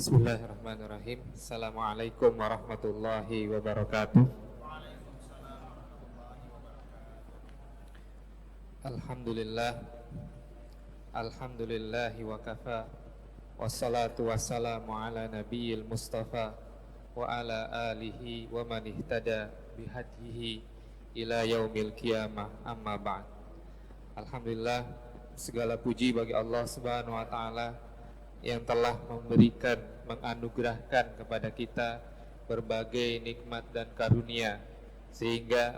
Bismillahirrahmanirrahim. Assalamualaikum warahmatullahi wabarakatuh. Alhamdulillah. Alhamdulillahi wa kafa. Wassalatu wassalamu ala nabiyil mustafa wa ala alihi wa man ihtada bihadihi ila yaumil qiyamah, amma ba'd. Alhamdulillah, segala puji bagi Allah Subhanahu wa taala yang telah memberikan, menganugerahkan kepada kita berbagai nikmat dan karunia, sehingga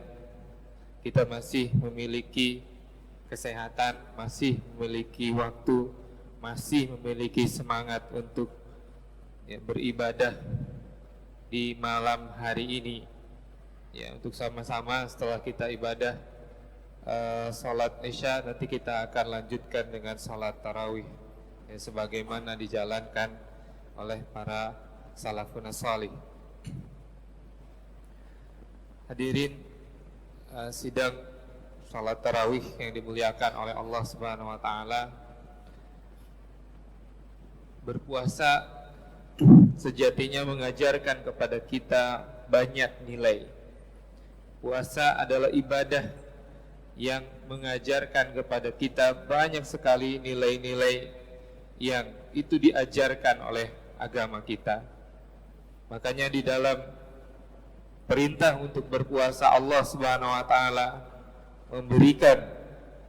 kita masih memiliki kesehatan, masih memiliki waktu, masih memiliki semangat untuk beribadah di malam hari ini. Untuk sama-sama setelah kita ibadah salat Isya, nanti kita akan lanjutkan dengan salat tarawih, sebagaimana dijalankan oleh para salafun salih. Hadirin sidang salat tarawih yang dimuliakan oleh Allah Subhanahu wa taala, berpuasa sejatinya mengajarkan kepada kita banyak nilai. Puasa adalah ibadah yang mengajarkan kepada kita banyak sekali nilai-nilai yang itu diajarkan oleh agama kita. Makanya di dalam perintah untuk berpuasa, Allah Subhanahu wa taala memberikan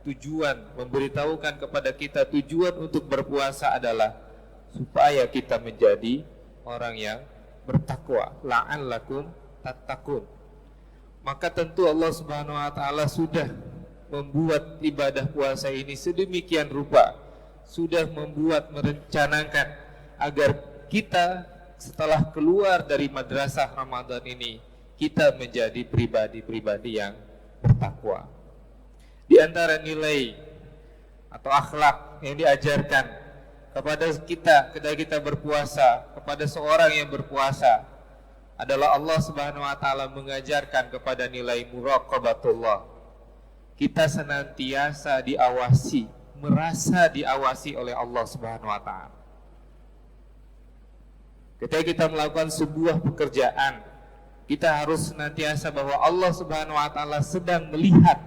tujuan, memberitahukan kepada kita tujuan untuk berpuasa adalah supaya kita menjadi orang yang bertakwa, la'allakum tattaqun. Maka tentu Allah Subhanahu wa taala sudah membuat ibadah puasa ini sedemikian rupa, sudah membuat, merencanakan agar kita setelah keluar dari madrasah Ramadan ini, kita menjadi pribadi-pribadi yang bertakwa. Di antara nilai atau akhlak yang diajarkan kepada kita ketika kita berpuasa, kepada seorang yang berpuasa, adalah Allah Subhanahu wa taala mengajarkan kepada nilai muraqabatullah. Kita senantiasa diawasi, merasa diawasi oleh Allah Subhanahu wa taala. Ketika kita melakukan sebuah pekerjaan, kita harus senantiasa bahwa Allah Subhanahu wa taala sedang melihat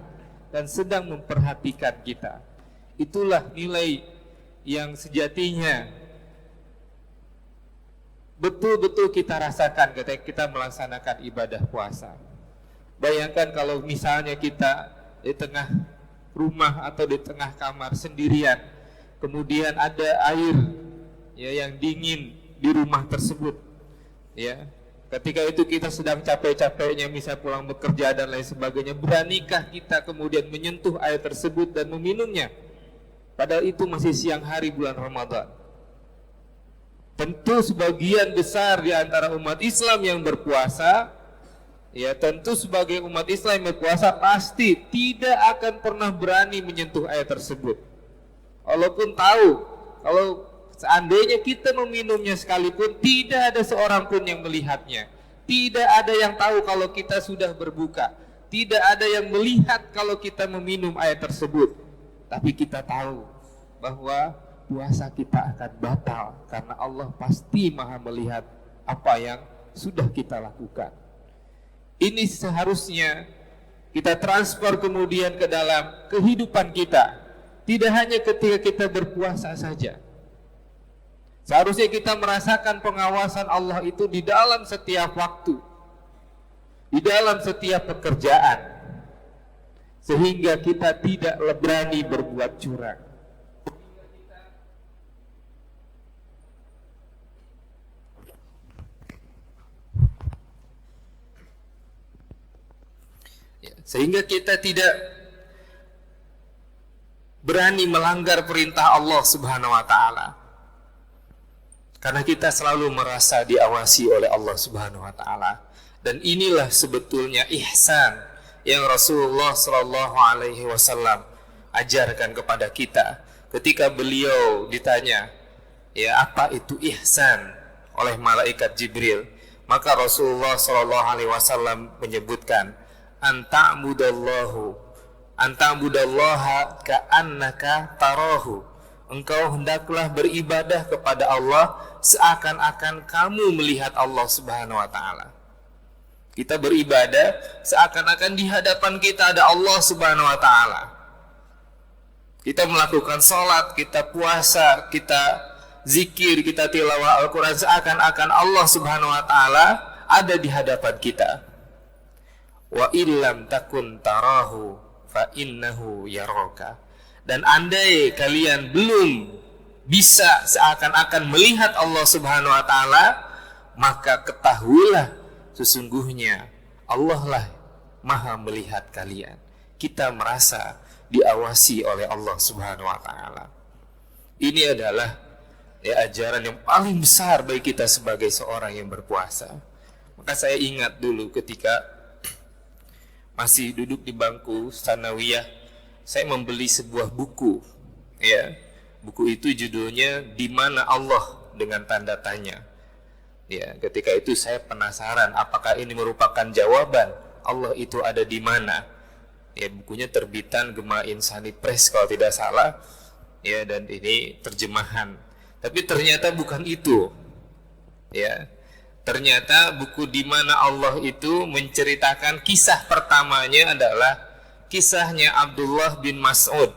dan sedang memperhatikan kita. Itulah nilai yang sejatinya betul-betul kita rasakan ketika kita melaksanakan ibadah puasa. Bayangkan kalau misalnya kita di tengah rumah atau di tengah kamar sendirian, kemudian ada air yang dingin di rumah tersebut, ketika itu kita sedang capek-capeknya, misal pulang bekerja dan lain sebagainya, beranikah kita kemudian menyentuh air tersebut dan meminumnya, padahal itu masih siang hari bulan Ramadan? Tentu sebagian besar di antara umat Islam yang berpuasa, tentu sebagai umat Islam yang berpuasa pasti tidak akan pernah berani menyentuh air tersebut. Walaupun tahu kalau seandainya kita meminumnya sekalipun, tidak ada seorang pun yang melihatnya. Tidak ada yang tahu kalau kita sudah berbuka. Tidak ada yang melihat kalau kita meminum air tersebut. Tapi kita tahu bahwa puasa kita akan batal, karena Allah pasti maha melihat apa yang sudah kita lakukan. Ini seharusnya kita transfer kemudian ke dalam kehidupan kita, tidak hanya ketika kita berpuasa saja. Seharusnya kita merasakan pengawasan Allah itu di dalam setiap waktu, di dalam setiap pekerjaan, sehingga kita tidak berani berbuat curang. Sehingga kita tidak berani melanggar perintah Allah Subhanahu wa taala, karena kita selalu merasa diawasi oleh Allah Subhanahu wa taala. Dan inilah sebetulnya ihsan yang Rasulullah sallallahu alaihi wasallam ajarkan kepada kita. Ketika beliau ditanya, apa itu ihsan oleh malaikat Jibril, maka Rasulullah sallallahu alaihi wasallam menyebutkan, anta'budallaha ka'annaka tarahu engkau hendaklah beribadah kepada Allah seakan-akan kamu melihat Allah Subhanahu wa taala. Kita beribadah seakan-akan di hadapan kita ada Allah Subhanahu wa taala. Kita melakukan sholat, kita puasa, kita zikir, kita tilawah Al-Quran seakan-akan Allah Subhanahu wa taala ada di hadapan kita. Wa illam takun tarahu fa innahu yaraka. Dan andai kalian belum bisa seakan-akan melihat Allah Subhanahu wa taala, maka ketahuilah sesungguhnya Allah lah Maha melihat kalian. Kita merasa diawasi oleh Allah Subhanahu wa taala. Ini adalah ajaran yang paling besar bagi kita sebagai seorang yang berpuasa. Maka saya ingat dulu ketika masih duduk di bangku tsanawiyah, saya membeli sebuah buku, buku itu judulnya Di Mana Allah dengan tanda tanya. Ketika itu saya penasaran apakah ini merupakan jawaban Allah itu ada di mana. Bukunya terbitan Gema Insani Press kalau tidak salah, dan ini terjemahan. Tapi ternyata bukan itu. Ternyata buku Di Mana Allah itu menceritakan kisah pertamanya adalah kisahnya Abdullah bin Mas'ud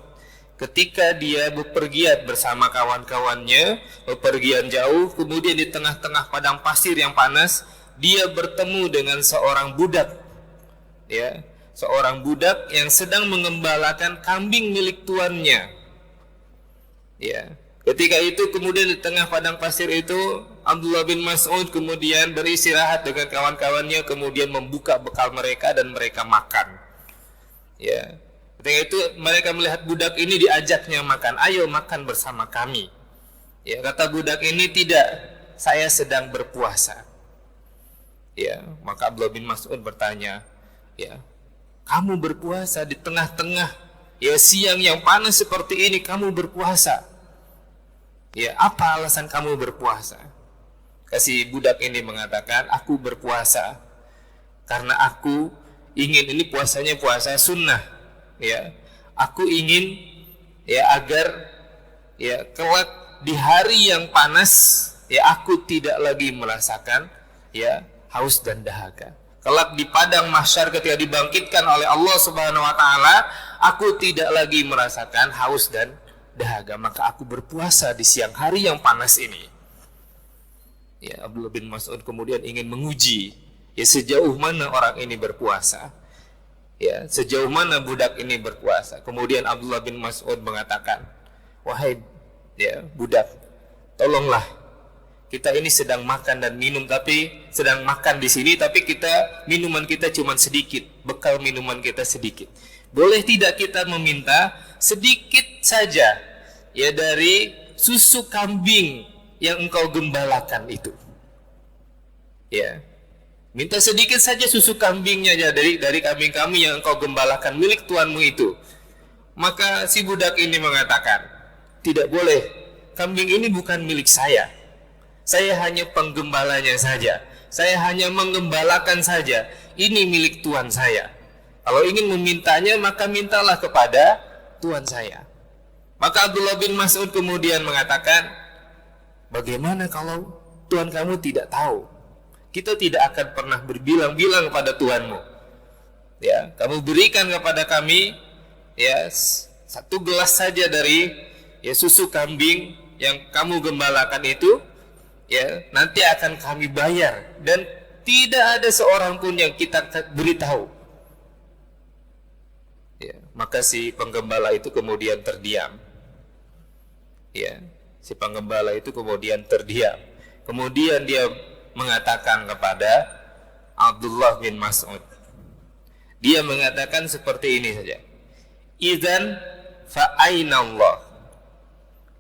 ketika dia bepergian bersama kawan-kawannya, bepergian jauh, kemudian di tengah-tengah padang pasir yang panas dia bertemu dengan seorang budak, seorang budak yang sedang mengembalakan kambing milik tuannya. Ketika itu kemudian di tengah padang pasir itu Abdullah bin Mas'ud kemudian beristirahat dengan kawan-kawannya, kemudian membuka bekal mereka dan mereka makan. Ketika itu mereka melihat budak ini, diajaknya makan. Ayo makan bersama kami. Kata budak ini, tidak, saya sedang berpuasa. Maka Abdullah bin Mas'ud bertanya, kamu berpuasa di tengah-tengah siang yang panas seperti ini, kamu berpuasa. Apa alasan kamu berpuasa? Kasih budak ini mengatakan, aku berpuasa karena aku ingin, ini puasanya puasa sunnah, aku ingin agar kelak di hari yang panas aku tidak lagi merasakan haus dan dahaga. Kelak di padang mahsyar ketika dibangkitkan oleh Allah Subhanahu wa taala, aku tidak lagi merasakan haus dan dahaga, maka aku berpuasa di siang hari yang panas ini. Abdullah bin Mas'ud kemudian ingin menguji sejauh mana orang ini berpuasa, sejauh mana budak ini berpuasa. Kemudian Abdullah bin Mas'ud mengatakan, wahai budak, tolonglah, kita ini sedang makan dan minum, tapi sedang makan di sini, tapi minuman kita cuma sedikit, bekal minuman kita sedikit. Boleh tidak kita meminta sedikit saja dari susu kambing yang engkau gembalakan itu? Minta sedikit saja susu kambingnya dari kambing-kambing yang engkau gembalakan milik tuanmu itu. Maka si budak ini mengatakan, tidak boleh, kambing ini bukan milik saya hanya penggembalanya saja, saya hanya menggembalakan saja, ini milik tuan saya. Kalau ingin memintanya, maka mintalah kepada tuan saya. Maka Abdullah bin Mas'ud kemudian mengatakan, bagaimana kalau tuan kamu tidak tahu? Kita tidak akan pernah berbilang-bilang kepada tuanmu. Kamu berikan kepada kami satu gelas saja dari susu kambing yang kamu gembalakan itu, nanti akan kami bayar, dan tidak ada seorang pun yang kita beritahu. Maka si penggembala itu kemudian terdiam. Si penggembala itu kemudian terdiam. Kemudian dia mengatakan kepada Abdullah bin Mas'ud, dia mengatakan seperti ini saja, idzan fa aina Allah.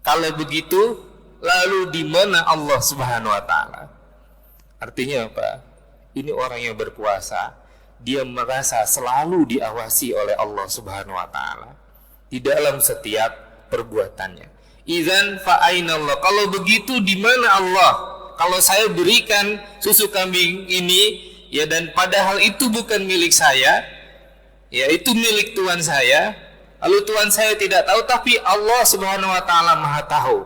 Kalau begitu, lalu di mana Allah Subhanahu wa taala? Artinya apa? Ini orang yang berpuasa, dia merasa selalu diawasi oleh Allah Subhanahu wa taala di dalam setiap perbuatannya. Idzan fa aina Allah. Kalau begitu di mana Allah? Kalau saya berikan susu kambing ini dan padahal itu bukan milik saya, itu milik tuan saya, Lalu Tuhan saya tidak tahu, tapi Allah Subhanahu wa taala Maha tahu.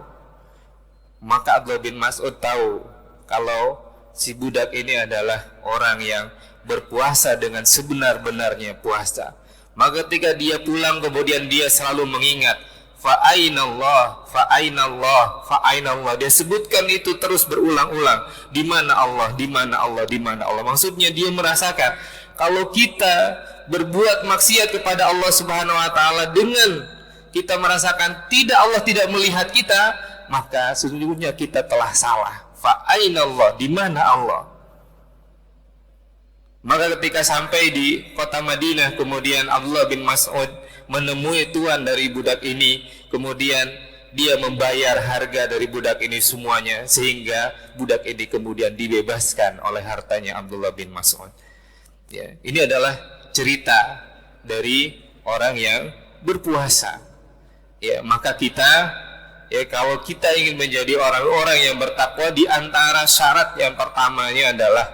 Maka Abdullah bin Mas'ud tahu kalau si budak ini adalah orang yang berpuasa dengan sebenar-benarnya puasa. Maka ketika dia pulang kemudian dia selalu mengingat fa'ainallah, fa'ainallah, fa'ainallah. Dia sebutkan itu terus berulang-ulang. Di mana Allah, di mana Allah, di mana Allah. Maksudnya dia merasakan kalau kita berbuat maksiat kepada Allah Subhanahu wa taala dengan kita merasakan Allah tidak melihat kita, maka sesungguhnya kita telah salah. Fa'ainallah, di mana Allah? Maka ketika sampai di kota Madinah, kemudian Abdullah bin Mas'ud menemui tuan dari budak ini, kemudian dia membayar harga dari budak ini semuanya, sehingga budak ini kemudian dibebaskan oleh hartanya Abdullah bin Mas'ud. Ya, ini adalah cerita dari orang yang berpuasa. Ya, maka kita, ya, kalau kita ingin menjadi orang-orang yang bertakwa, di antara syarat yang pertamanya adalah,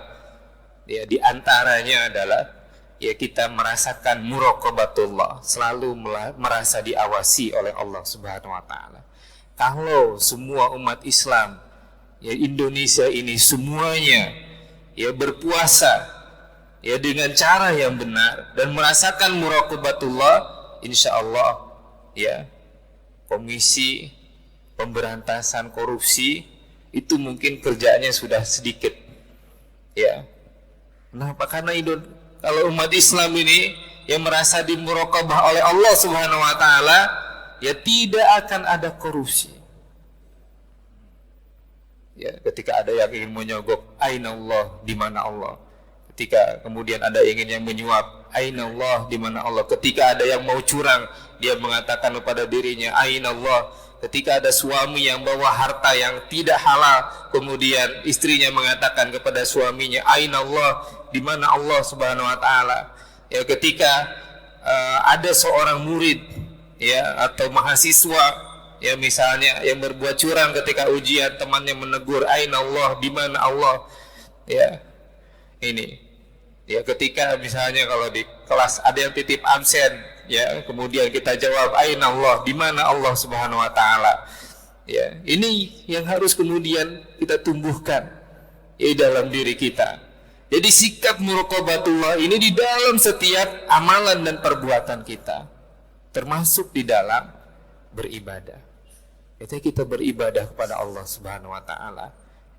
ya, di antaranya adalah, ya, kita merasakan muraqabatullah, selalu merasa diawasi oleh Allah Subhanahu wa taala. Kalau semua umat Islam, ya, Indonesia ini semuanya, ya, berpuasa, ya, dengan cara yang benar dan merasakan muraqabatullah, insyaallah, ya, Komisi Pemberantasan Korupsi itu mungkin kerjaannya sudah sedikit. Ya. Kenapa? Karena kalau umat Islam ini yang merasa dimuraqabah oleh Allah Subhanahu wa taala, ya, tidak akan ada korupsi. Ya, ketika ada yang ingin menyogok, aina Allah, di mana Allah? Ketika kemudian ada yang menyuap, aina Allah, di mana Allah? Ketika ada yang mau curang, dia mengatakan kepada dirinya, aina Allah. Ketika ada suami yang bawa harta yang tidak halal, kemudian istrinya mengatakan kepada suaminya, aina Allah, di mana Allah Subhanahu wa taala? Ya, ketika ada seorang murid, ya, atau mahasiswa, ya, misalnya yang berbuat curang ketika ujian, temannya menegur, aina Allah, di mana Allah? Ya, ini, ya, ketika misalnya kalau di kelas ada yang titip absen, ya, kemudian kita jawab, aina Allah, di mana Allah Subhanahu wa taala? Ya, ini yang harus kemudian kita tumbuhkan di dalam diri kita. Jadi sikap muraqabatullah ini di dalam setiap amalan dan perbuatan kita, termasuk di dalam beribadah. Ketika kita beribadah kepada Allah Subhanahu wa taala,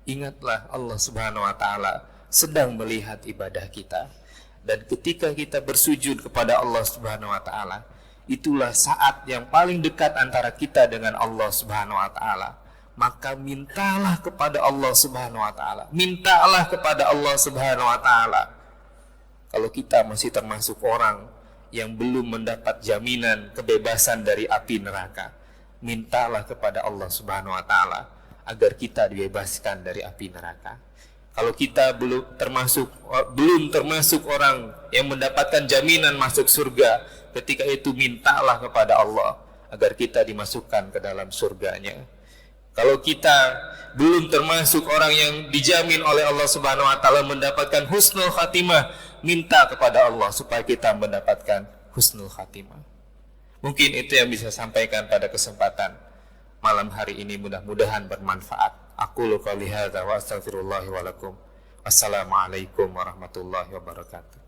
ingatlah Allah Subhanahu wa taala sedang melihat ibadah kita. Dan ketika kita bersujud kepada Allah Subhanahu wa taala, itulah saat yang paling dekat antara kita dengan Allah Subhanahu wa taala. Maka mintalah kepada Allah Subhanahu wa taala. Mintalah kepada Allah Subhanahu wa taala. Kalau kita masih termasuk orang yang belum mendapat jaminan kebebasan dari api neraka, mintalah kepada Allah Subhanahu wa taala agar kita dibebaskan dari api neraka. Kalau kita belum termasuk orang yang mendapatkan jaminan masuk surga, ketika itu mintalah kepada Allah agar kita dimasukkan ke dalam surganya. Kalau kita belum termasuk orang yang dijamin oleh Allah Subhanahu wa taala mendapatkan husnul khatimah, minta kepada Allah supaya kita mendapatkan husnul khatimah. Mungkin itu yang bisa sampaikan pada kesempatan malam hari ini, mudah-mudahan bermanfaat. Aqulu qouli hadza wa astaghfirullahi wa lakum. Assalamualaikum warahmatullahi wabarakatuh.